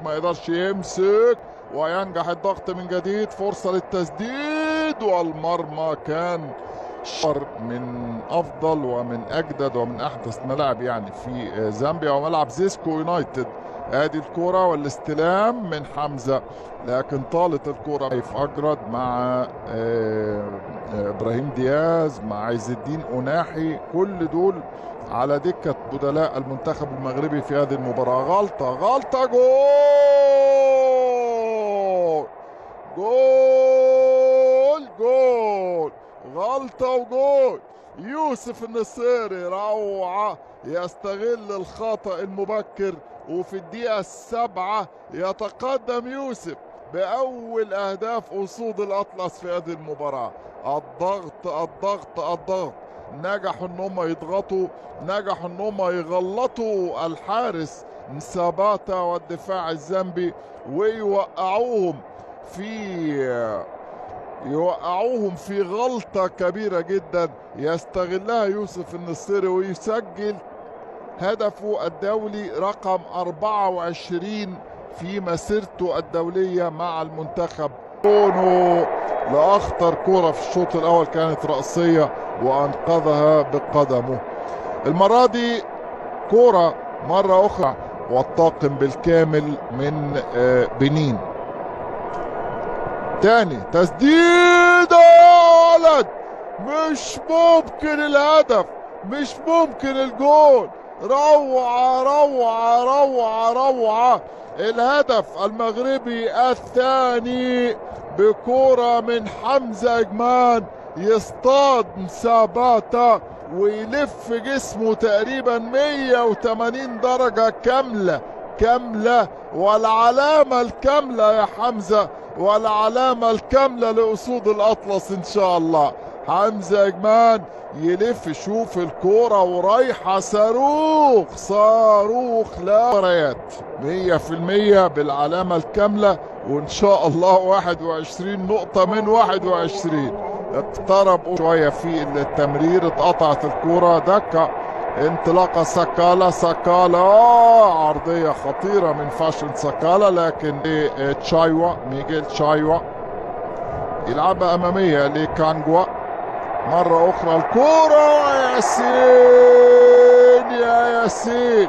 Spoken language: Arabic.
ما يقدرش يمسك وينجح الضغط من جديد. فرصة للتسديد والمرمى. كان من افضل ومن اجدد ومن احدث ملاعب يعني في زامبيا وملعب زيسكو يونايتد. ادي الكرة والاستلام من حمزة، لكن طالت الكرة في اجرد مع ابراهيم دياز مع عز الدين أناحي، كل دول على دكة بدلاء المنتخب المغربي في هذه المباراة. غلطة جول جول غلطة وجول. يوسف النصيري روعة، يستغل الخطأ المبكر، وفي الدقيقة 7 يتقدم يوسف بأول أهداف أسود الأطلس في هذه المباراة. الضغط نجحوا ان هم يضغطوا، نجحوا ان هم يغلطوا الحارس ساباتا والدفاع الزامبي ويوقعوهم في غلطة كبيرة جدا يستغلها يوسف النصيري ويسجل هدفه الدولي رقم 24 في مسيرته الدولية مع المنتخب. كونه لأخطر كرة في الشوط الأول كانت رأسية وأنقذها بقدمه. المرة دي كرة مرة أخرى والطاقم بالكامل من بنين. تاني تسديدة يا ولد، مش ممكن الهدف، مش ممكن الجول. روعة. الهدف المغربي الثاني بكرة من حمزة إجمان، يصطاد ساباتا ويلف جسمه تقريبا 180 درجة كاملة والعلامة الكاملة يا حمزة، والعلامة الكاملة لأسود الأطلس إن شاء الله. حمزة إجمان يلف، شوف الكورة ورايحة صاروخ لا مباريات 100% بالعلامة الكاملة، وإن شاء الله 21 نقطة من 21. اقتربوا شوية في التمرير، اتقطعت الكورة، دكة انطلاقة ساكالا عرضية خطيرة من فاشن ساكالا، لكن ميغيل تشايوا يلعبها أمامية لكانجوا. مرة أخرى الكورة يا ياسين